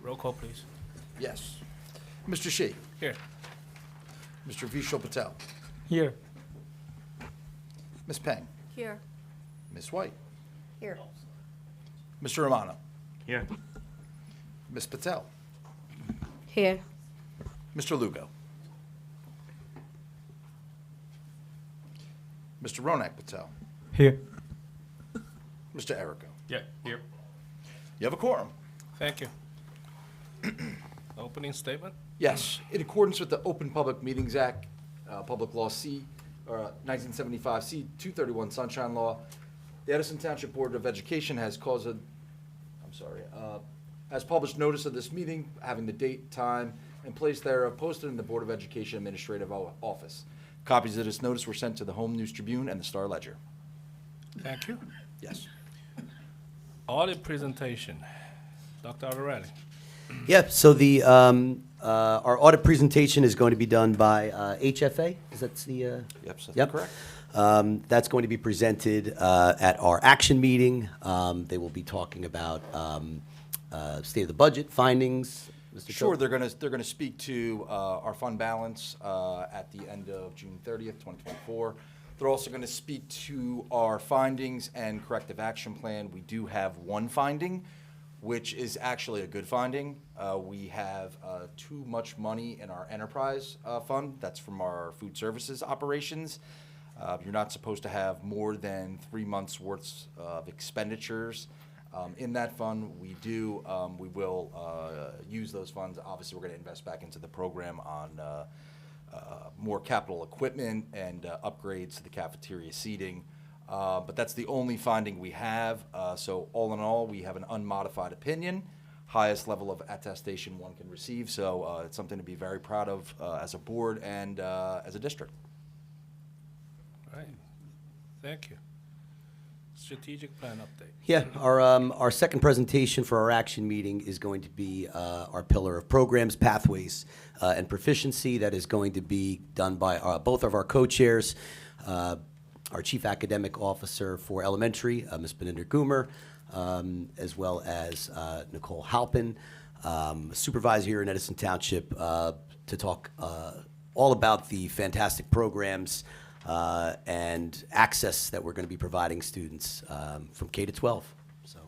Roll call, please. Yes. Mr. Shi. Here. Mr. Vishal Patel. Here. Ms. Peng. Here. Ms. White. Here. Mr. Romano. Here. Ms. Patel. Here. Mr. Lugo. Mr. Ronak Patel. Here. Mr. Erico. Yeah, here. You have a quorum. Thank you. Opening statement? Yes. In accordance with the Open Public Meetings Act, Public Law C, 1975 C 231 Sunshine Law, the Edison Township Board of Education has has published notice of this meeting, having the date, time, and place thereof posted in the Board of Education Administrative Office. Copies of this notice were sent to the Home News Tribune and the Star Ledger. Thank you. Yes. Audit presentation. Dr. Alvarez. Yeah, so the, our audit presentation is going to be done by HFA. Is that the? Yep, so Yep. correct. That's going to be presented at our action meeting. They will be talking about state of the budget, findings. Mr. Sure, Choate? they're gonna speak to our fund balance at the end of June 30th, 2024. They're also gonna speak to our findings and corrective action plan. We do have one finding, which is actually a good finding. We have too much money in our enterprise fund. That's from our food services operations. You're not supposed to have more than 3 months' worth of expenditures in that fund. We will use those funds. Obviously, we're going to invest back into the program on more capital equipment and upgrades to the cafeteria seating. But that's the only finding we have. So all in all, we have an unmodified opinion, highest level of attestation one can receive. So it's something to be very proud of as a board and as a district. All right. Thank you. Strategic plan update. Yeah, our second presentation for our action meeting is going to be our pillar of programs, pathways, and proficiency. That is going to be done by both of our co-chairs, our Chief Academic Officer for Elementary, Ms. Beninder Goomer, as well as Nicole Halpin, supervisor here in Edison Township, to talk all about the fantastic programs and access that we're going to be providing students from K to 12. So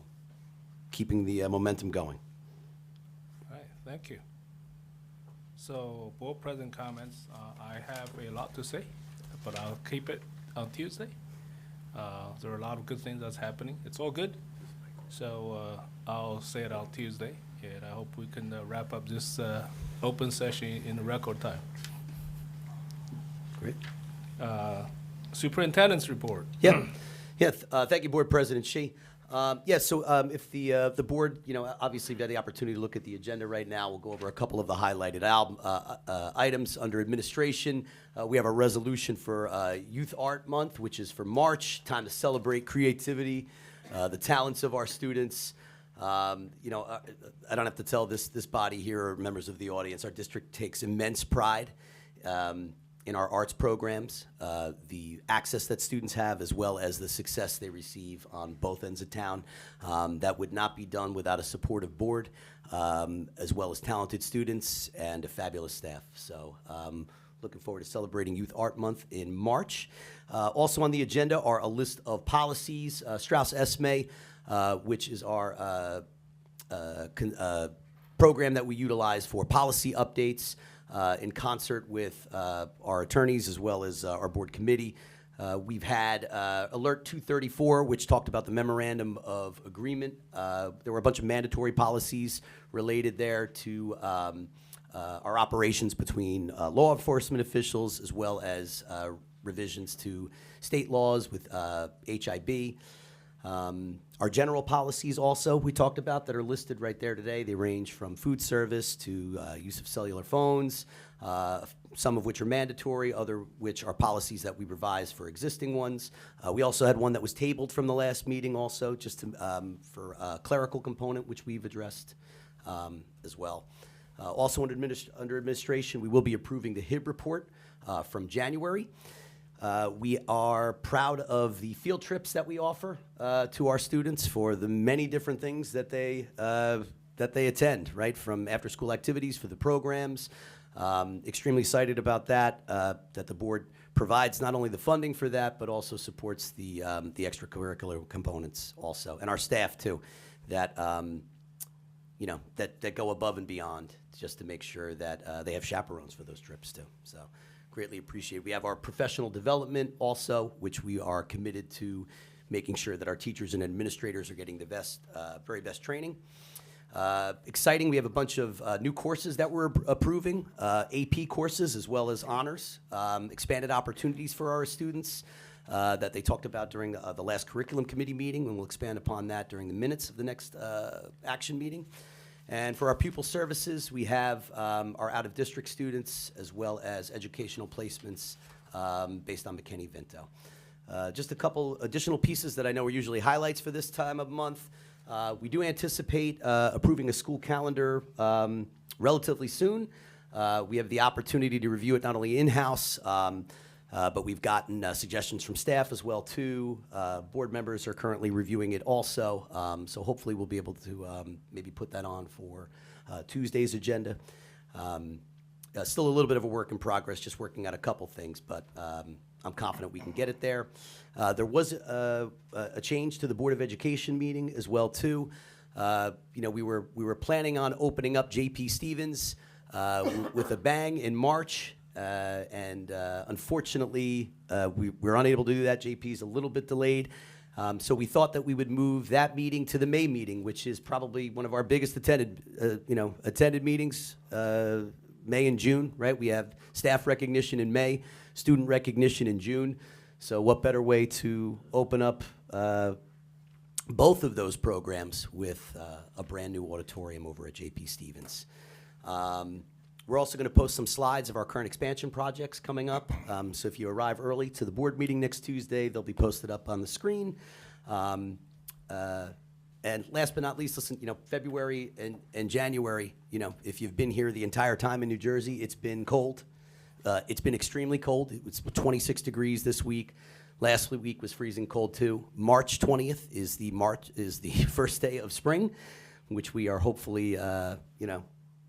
keeping the momentum going. All right, thank you. So, board president comments. I have a lot to say, but I'll keep it on Tuesday. There are a lot of good things that's happening. It's all good. So I'll say it on Tuesday, and I hope we can wrap up this open session in a record time. Great. Superintendent's report. Yeah, thank you, Board President Shi. So if the board, obviously you've had the opportunity to look at the agenda right now. We'll go over a couple of the highlighted items under administration. We have a resolution for Youth Art Month, which is for March, time to celebrate creativity, the talents of our students. I don't have to tell this body here or members of the audience, our district takes immense pride in our arts programs, the access that students have, as well as the success they receive on both ends of town. That would not be done without a supportive board, as well as talented students and a fabulous staff. So looking forward to celebrating Youth Art Month in March. Also on the agenda are a list of policies. Strauss Esme, which is our program that we utilize for policy updates, in concert with our attorneys as well as our board committee. We've had Alert 234, which talked about the memorandum of agreement. There were a bunch of mandatory policies related there to our operations between law enforcement officials, as well as revisions to state laws with HIB. Our general policies also we talked about that are listed right there today. They range from food service to use of cellular phones, some of which are mandatory, other which are policies that we revised for existing ones. We also had one that was tabled from the last meeting also, just to, for a clerical component, which we've addressed as well. Also under administration, we will be approving the HIB report from January. We are proud of the field trips that we offer to our students for the many different things that they that they attend, right, from after-school activities for the programs. Extremely excited about that, that the board provides not only the funding for that, but also supports the extracurricular components also, and our staff too, that you know, that go above and beyond just to make sure that they have chaperones for those trips too. So greatly appreciate. We have our professional development also, which we are committed to making sure that our teachers and administrators are getting the best, very best training. Exciting, we have a bunch of new courses that we're approving, AP courses as well as honors, expanded opportunities for our students that they talked about during the last curriculum committee meeting, and we'll expand upon that during the minutes of the next action meeting. And for our pupil services, we have our out-of-district students as well as educational placements based on McKinney-Vento. Just a couple additional pieces that I know are usually highlights for this time of month. We do anticipate approving a school calendar relatively soon. We have the opportunity to review it not only in-house, but we've gotten suggestions from staff as well too. Board members are currently reviewing it also, so hopefully we'll be able to maybe put that on for Tuesday's agenda. Still a little bit of a work in progress, just working out a couple things, but I'm confident we can get it there. There was a change to the Board of Education meeting as well too. You know, we were planning on opening up J.P. Stevens with a bang in March, and unfortunately we're unable to do that. J.P. is a little bit delayed. So we thought that we would move that meeting to the May meeting, which is probably one of our biggest attended meetings. May and June, right? We have staff recognition in May, student recognition in June. So what better way to open up both of those programs with a brand new auditorium over at J.P. Stevens. We're also going to post some slides of our current expansion projects coming up. So if you arrive early to the board meeting next Tuesday, they'll be posted up on the screen. And last but not least, listen, you know, February and January, you know, if you've been here the entire time in New Jersey, it's been cold. It's been extremely cold. It's 26 degrees this week. Last week was freezing cold too. March 20th is the first day of spring, which we are hopefully, you know,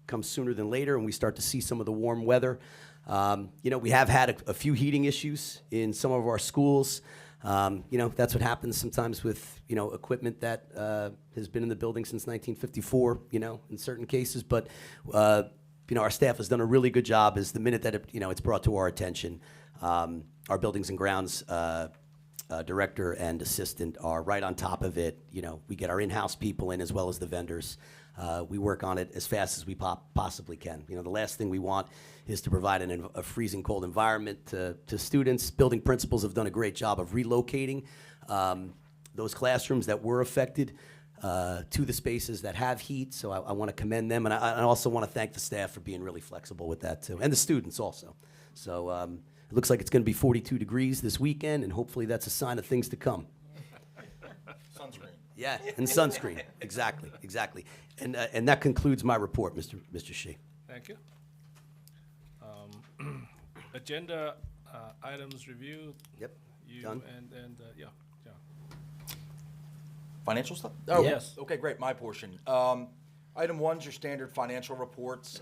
comes sooner than later, and we start to see some of the warm weather. You know, we have had a few heating issues in some of our schools. You know, that's what happens sometimes with, you know, equipment that has been in the building since 1954, you know, in certain cases. But, you know, our staff has done a really good job. Is the minute that, it, you know, it's brought to our attention, our buildings and grounds director and assistant are right on top of it. You know, we get our in-house people in as well as the vendors. We work on it as fast as we possibly can. You know, the last thing we want is to provide a freezing cold environment to students. Building principals have done a great job of relocating those classrooms that were affected to the spaces that have heat. So I want to commend them, and I also want to thank the staff for being really flexible with that too, and the students also. So it looks like it's going to be 42 degrees this weekend, and hopefully that's a sign of things to come. Sunscreen. Yeah, and sunscreen. Exactly, exactly. And that concludes my report, Mr. Shea. Thank you. Agenda items review. Yep. You Done. and yeah. Financial stuff? Oh, yes. Okay, great, my portion. Item one is your standard financial reports.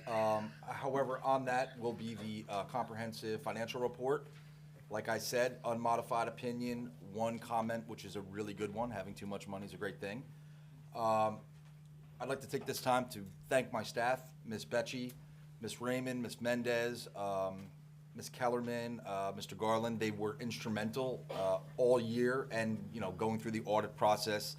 However, on that will be the comprehensive financial report. Like I said, unmodified opinion, one comment, which is a really good one. Having too much money is a great thing. I'd like to take this time to thank my staff, Ms. Becci, Ms. Raymond, Ms. Mendez, Ms. Kellerman, Mr. Garland. They were instrumental all year and, you know, going through the audit process,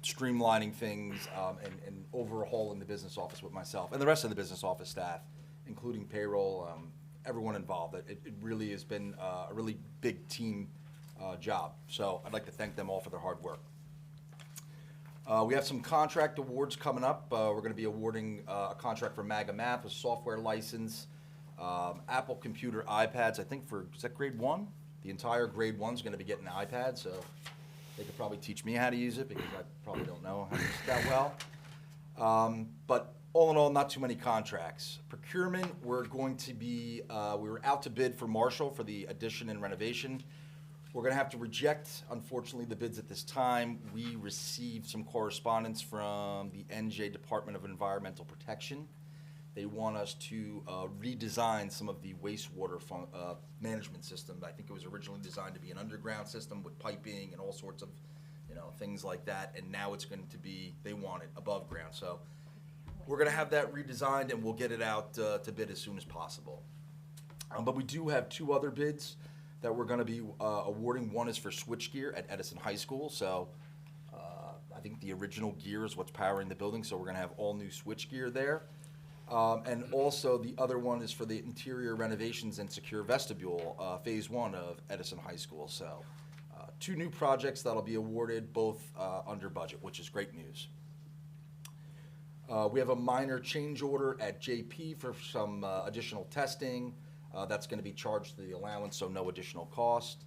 streamlining things, and overhauling the business office with myself and the rest of the business office staff, including payroll, everyone involved. It really has been a really big team job. So I'd like to thank them all for their hard work. We have some contract awards coming up. We're going to be awarding a contract for Maga Math, a software license, Apple computer iPads, I think for, is that grade 1? The entire grade 1 is going to be getting an iPad, so they could probably teach me how to use it because I probably don't know how to use it that well. But all in all, not too many contracts. Procurement, we're going to be, we were out to bid for Marshall for the addition and renovation. We're going to have to reject, unfortunately, the bids at this time. We received some correspondence from the NJ Department of Environmental Protection. They want us to redesign some of the wastewater management system. I think it was originally designed to be an underground system with piping and all sorts of, things like that. And now it's going to be, they want it above ground. So we're going to have that redesigned, and we'll get it out to bid as soon as possible. But we do have two other bids that we're going to be awarding. One is for switchgear at Edison High School. So I think the original gear is what's powering the building. So we're going to have all new switchgear there. And also the other one is for the interior renovations and secure vestibule, phase 1 of Edison High School. So two new projects that'll be awarded, both under budget, which is great news. We have a minor change order at JP for some additional testing. That's going to be charged to the allowance, so no additional cost.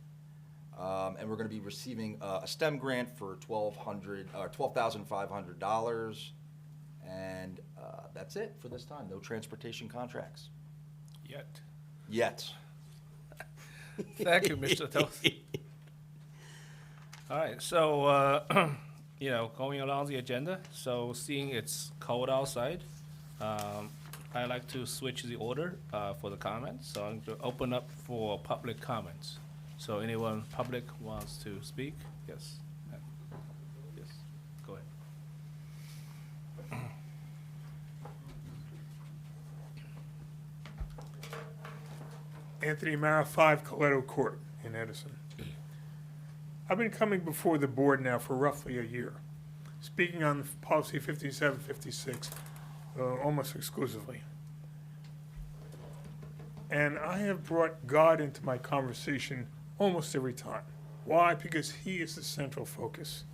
And we're going to be receiving a STEM grant for $12,500. And that's it for this time. No transportation contracts. Yet. Thank you, Mr. Toth. All right, so, going along the agenda, so seeing it's cold outside, I'd like to switch the order for the comments. So I'm going to open up for public comments. So anyone public wants to speak? Yes. Yes, go ahead. Anthony Mara, 5 Coletto Court in Edison. I've been coming before the board now for roughly a year, speaking on policy 5756 almost exclusively. And I have brought God into my conversation almost every time. Why? Because he is the central focus.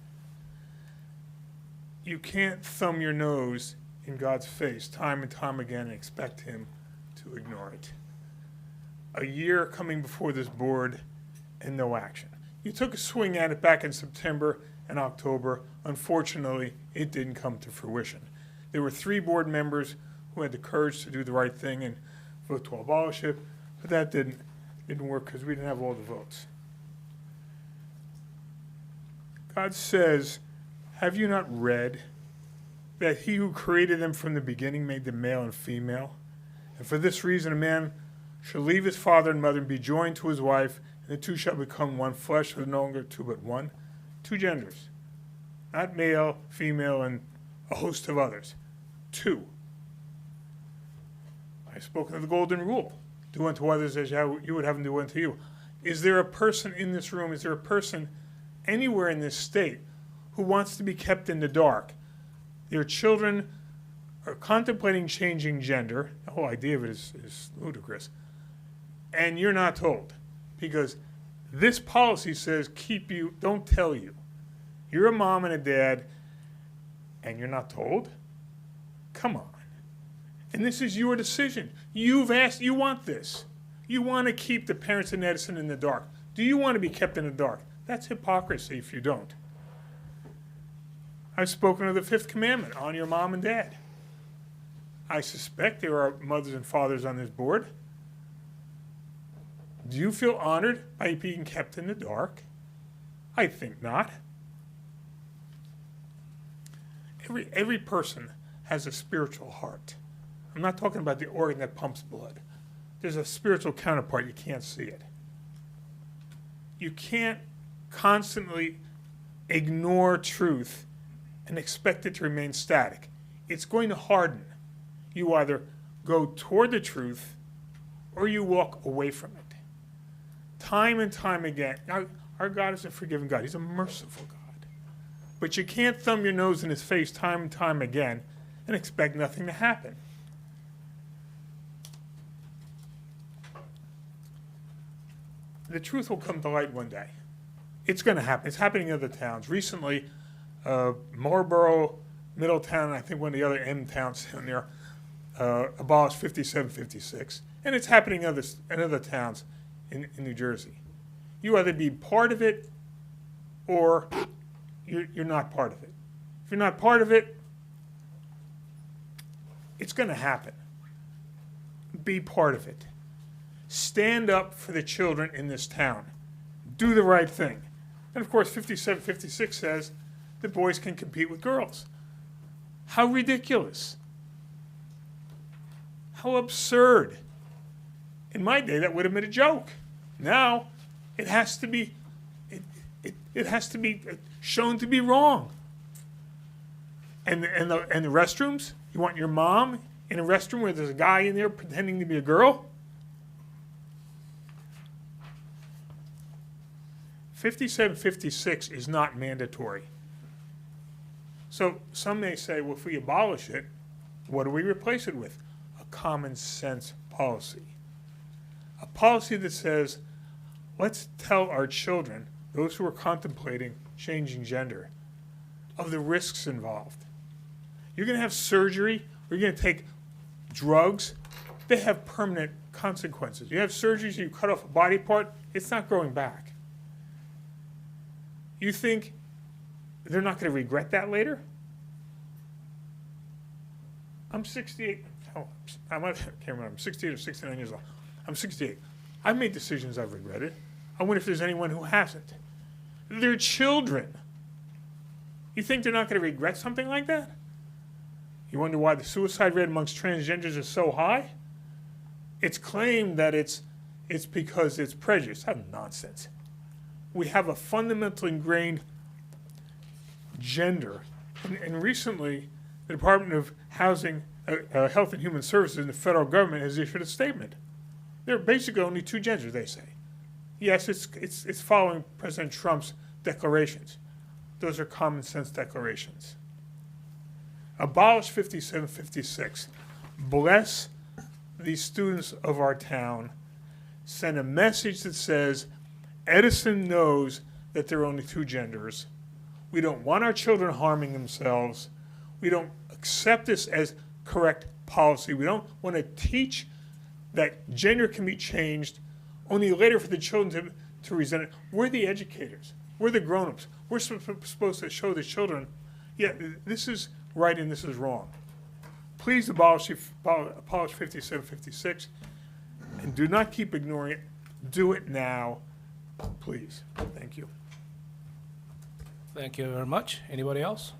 You can't thumb your nose in God's face time and time again and expect him to ignore it. A year coming before this board and no action. You took a swing at it back in September and October. Unfortunately, it didn't come to fruition. There were 3 board members who had the courage to do the right thing and vote to abolish it, but that didn't work because we didn't have all the votes. God says, have you not read that he who created them from the beginning made them male and female? And for this reason, a man shall leave his father and mother and be joined to his wife, and the two shall become one flesh, no longer two but one. 2 genders, not male, female, and a host of others. 2. I've spoken of the golden rule. Do unto others as you would have them do unto you. Is there a person in this room, is there a person anywhere in this state who wants to be kept in the dark? Their children are contemplating changing gender. The whole idea of it is ludicrous. And you're not told. Because this policy says don't tell you. You're a mom and a dad, and you're not told? Come on. And this is your decision. You've asked, you want this. You want to keep the parents in Edison in the dark. Do you want to be kept in the dark? That's hypocrisy if you don't. I've spoken of the 5th commandment, honor your mom and dad. I suspect there are mothers and fathers on this board. Do you feel honored by being kept in the dark? I think not. Every person has a spiritual heart. I'm not talking about the organ that pumps blood. There's a spiritual counterpart. You can't see it. You can't constantly ignore truth and expect it to remain static. It's going to harden. You either go toward the truth or you walk away from it. Time and time again. Now, our God is a forgiving God. He's a merciful God. But you can't thumb your nose in his face time and time again and expect nothing to happen. The truth will come to light one day. It's going to happen. It's happening in other towns. Recently, Marlboro, Middletown, and I think one of the other M towns down there abolished 5756. And it's happening in other towns in New Jersey. You either be part of it or you're not part of it. If you're not part of it, it's going to happen. Be part of it. Stand up for the children in this town. do the right thing. And of course, 5756 says that boys can compete with girls. How ridiculous. How absurd. In my day, that would have been a joke. Now, it has to be, it has to be shown to be wrong. And the restrooms, you want your mom in a restroom where there's a guy in there pretending to be a girl? 5756 is not mandatory. So some may say, well, if we abolish it, what do we replace it with? A common sense policy. A policy that says, let's tell our children, those who are contemplating changing gender, of the risks involved. You're going to have surgery, or you're going to take drugs. They have permanent consequences. You have surgeries, you cut off a body part, it's not growing back. You think they're not going to regret that later? I'm 68. Oh, I can't remember. I'm 68 or 69 years old. I'm 68. I've made decisions I've regretted. I wonder if there's anyone who hasn't. They're children. You think they're not going to regret something like that? You wonder why the suicide rate amongst transgenders is so high? It's claimed that it's because it's prejudice. That's nonsense. We have a fundamental ingrained gender. And recently, the Department of Housing, Health and Human Services and the federal government has issued a statement. There are basically only two genders, they say. Yes, it's following President Trump's declarations. Those are common sense declarations. Abolish 5756. Bless the students of our town. Send a message that says, Edison knows that there are only two genders. We don't want our children harming themselves. We don't accept this as correct policy. We don't want to teach that gender can be changed, only later for the children to resent it. We're the educators. We're the grown-ups. We're supposed to show the children, yeah, this is right and this is wrong. Please abolish 5756 and do not keep ignoring it. Do it now, please. Thank you. Thank you very much. Anybody else?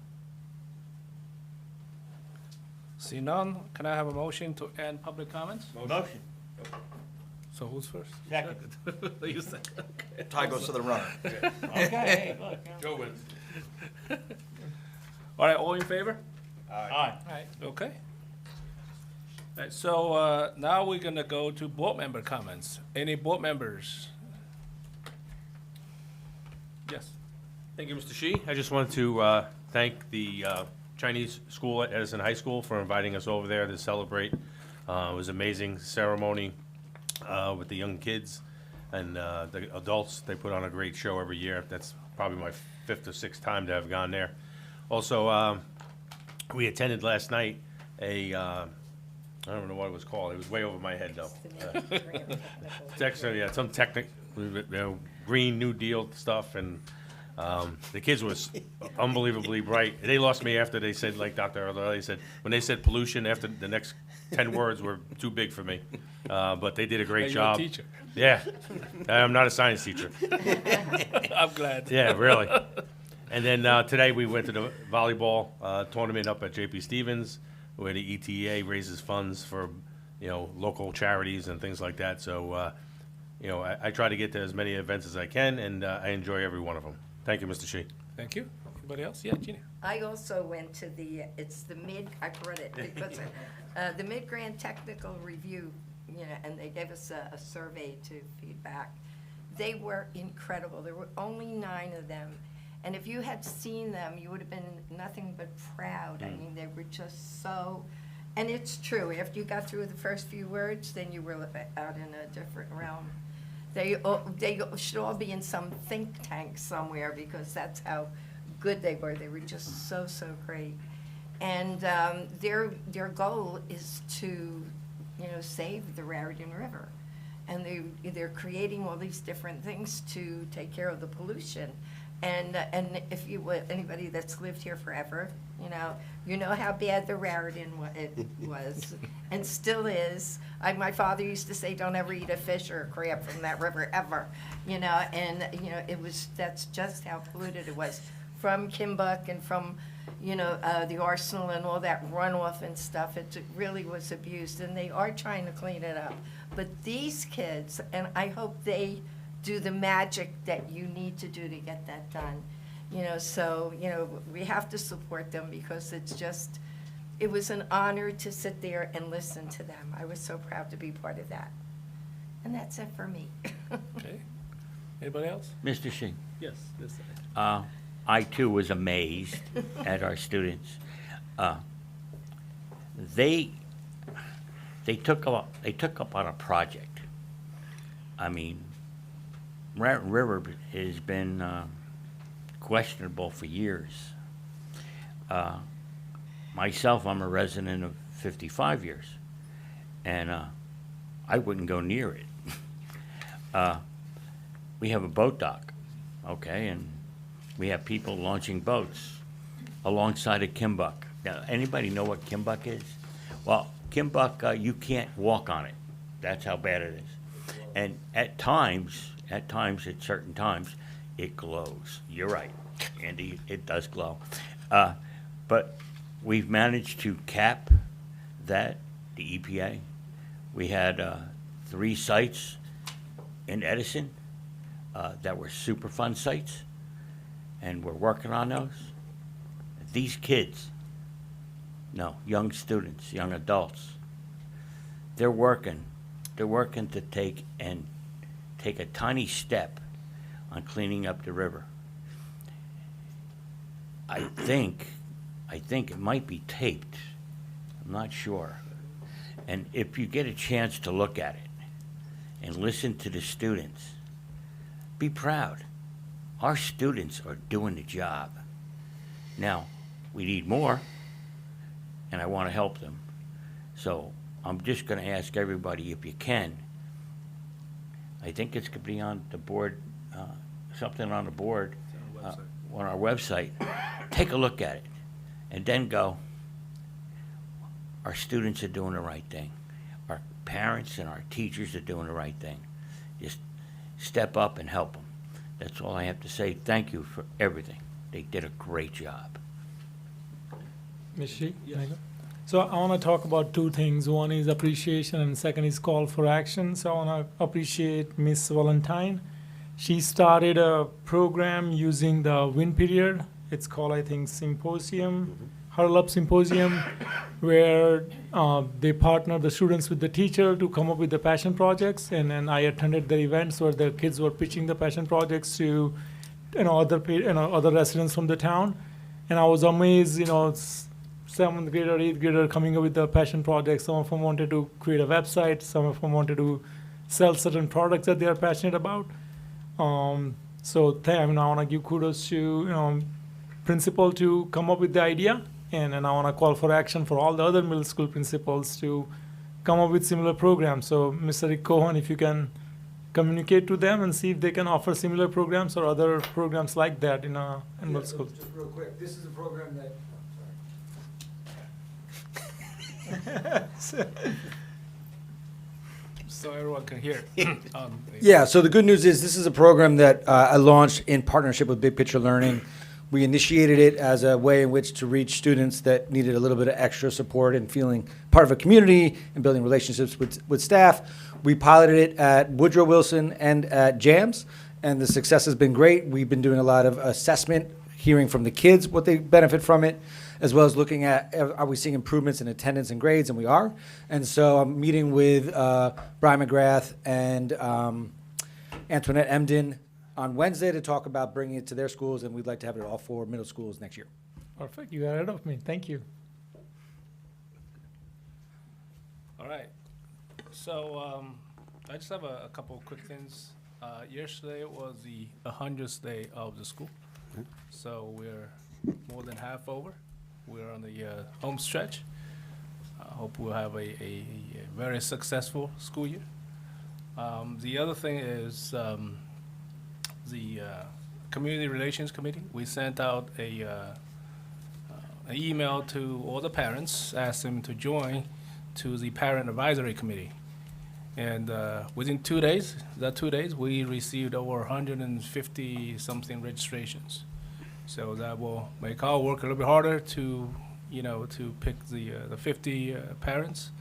See none, can I have a motion to end public comments? Motion. So who's first? Second. You second. Okay. Tie goes to the runner. Okay, look. Joe wins. All right, all in favor? Aye. All right, okay. All right, so now we're gonna go to board member comments. Any board members? Yes. Thank you, Mr. Shi. I just wanted to thank the Chinese school at Edison High School for inviting us over there to celebrate. It was an amazing ceremony with the young kids and the adults. They put on a great show every year. That's probably my 5th or 6th time to have gone there. Also, we attended last night I don't know what it was called. It was way over my head, though. Some technical, Green New Deal stuff, and the kids was unbelievably bright. They lost me after they said, like Dr. Earl, they said, when they said pollution, after the next 10 words were too big for me. But they did a great Hey, you're a job. teacher. Yeah, I'm not a science teacher. I'm glad. Yeah, really. And then today we went to the volleyball tournament up at JP Stevens, where the ETA raises funds for, local charities and things like that. So, I try to get to as many events as I can, and I enjoy every one of them. Thank you, Mr. Shi. Thank you. Anybody else? Yeah, Jeannie. I also went to I read it, because the mid-grant technical review, and they gave us a survey to feedback. They were incredible. There were only 9 of them. And if you had seen them, you would have been nothing but proud. I mean, they were just so, and it's true. After you got through the first few words, then you were out in a different realm. They should all be in some think tank somewhere, because that's how good they were. They were just so great. And their goal is to, save the Raritan River. And they're creating all these different things to take care of the pollution. And if you would, anybody that's lived here forever, you know how bad the Raritan it was, and still is. My father used to say, "Don't ever eat a fish or a crab from that river ever," and that's just how polluted it was from Kimbuck and from, the arsenal and all that runoff and stuff. It really was abused, and they are trying to clean it up. But these kids, and I hope they do the magic that you need to do to get that done. So, we have to support them because it was an honor to sit there and listen to them. I was so proud to be part of that. And that's it for me. Okay. Anybody else? Mr. Shi, Yes, this I too was amazed at our students. They took up on a project. I mean, Rat River has been questionable for years. Myself, I'm a resident of 55 years, and I wouldn't go near it. We have a boat dock, okay, and we have people launching boats alongside of Kimbuck. Now, anybody know what Kimbuck is? Well, Kimbuck, you can't walk on it. That's how bad it is. And at certain times, it glows. You're right, Andy, it does glow. But we've managed to cap that, the EPA. We had 3 sites in Edison that were Superfund sites, and we're working on those. These kids, no, young students, young adults, they're working to take a tiny step on cleaning up the river. I think it might be taped. I'm not sure. And if you get a chance to look at it and listen to the students, be proud. Our students are doing the job. Now, we need more, and I want to help them. So I'm just going to ask everybody, if you can, I think it's going to be on the board, something on the board, on our website. Take a look at it, and then go, our students are doing the right thing. Our parents and our teachers are doing the right thing. Just step up and help them. That's all I have to say. Thank you for everything. They did a great job. Ms. Shi? So I want to talk about 2 things. One is appreciation and second is call for action. So I want to appreciate Miss Valentine. She started a program using the WIN period. It's called, I think, Symposium, Huddle Up Symposium, where they partner the students with the teacher to come up with the passion projects. And then I attended the events where the kids were pitching the passion projects to other residents from the town. And I was amazed, 7th grader, 8th grader coming up with the passion projects. Some of them wanted to create a website. Some of them wanted to sell certain products that they are passionate about. I want to give kudos to principal to come up with the idea, and I want to call for action for all the other middle school principals to come up with similar programs. So, Mr. Rick Cohen, if you can communicate to them and see if they can offer similar programs or other programs like that in middle school. Just real quick, this is a program that, So everyone can hear. yeah, so the good news is this is a program that I launched in partnership with Big Picture Learning. We initiated it as a way in which to reach students that needed a little bit of extra support and feeling part of a community and building relationships with staff. We piloted it at Woodrow Wilson and at JAMS, and the success has been great. We've been doing a lot of assessment, hearing from the kids what they benefit from it, as well as looking at, are we seeing improvements in attendance and grades, and we are. And so I'm meeting with Brian McGrath and Antoinette Emden on Wednesday to talk about bringing it to their schools, and we'd like to have it at all 4 middle schools next year. Perfect. You got ahead of me. Thank you. All right. So I just have a couple of quick things. Yesterday was the 100th day of the school. So we're more than half over. We're on the home stretch. I hope we'll have a very successful school year. The other thing is the Community Relations Committee, we sent out an email to all the parents, asked them to join to the Parent Advisory Committee. And within 2 days, we received over 150-something registrations. So that will make our work a little bit harder to, to pick the 50 parents.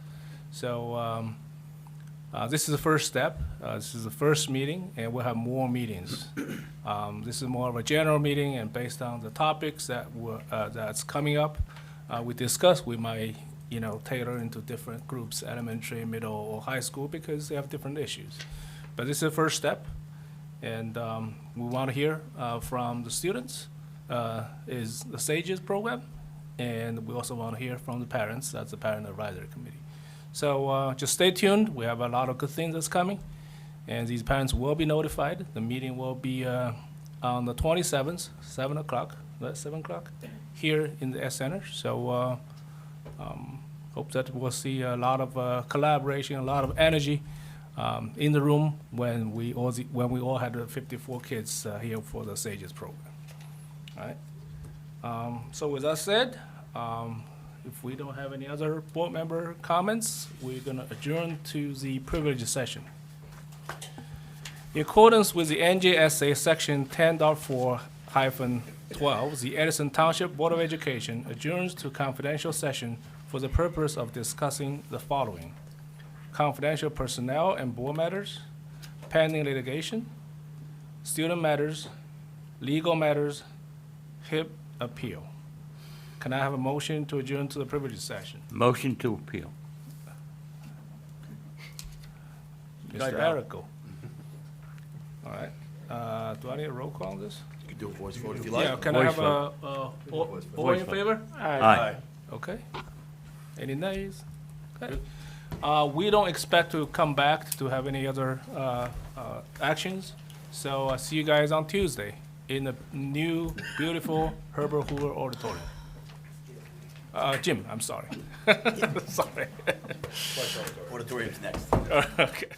So this is the first step. This is the first meeting, and we'll have more meetings. This is more of a general meeting, and based on the topics that's coming up, we discuss, we might, tailor into different groups, elementary, middle, or high school, because they have different issues. But this is the first step, and we want to hear from the students, is the SAGES program, and we also want to hear from the parents. That's the Parent Advisory Committee. So just stay tuned. We have a lot of good things that's coming, and these parents will be notified. The meeting will be on the 27th, 7 o'clock. That's 7 o'clock here in the S Center. So hope that we'll see a lot of collaboration, a lot of energy in the room when we all had the 54 kids here for the SAGES program. All right. So with that said, if we don't have any other board member comments, we're going to adjourn to the privilege session. In accordance with the NJSA Section 10.4-12, the Edison Township Board of Education adjourns to confidential session for the purpose of discussing the following: confidential personnel and board matters, pending litigation, student matters, legal matters, HIP appeal. Can I have a motion to adjourn to the privilege session? Motion to appeal. Mr. Erico. All right. Do I need a roll call on this? You can do a voice vote if you Yeah, can I Voice have a, all in vote. favor? Aye. Okay. Any nays? Okay. We don't expect to come back to have any other actions, so I'll see you guys on Tuesday in the new, beautiful Herbert Hoover Auditorium. Jim, I'm sorry. Sorry. Auditorium's next. Okay.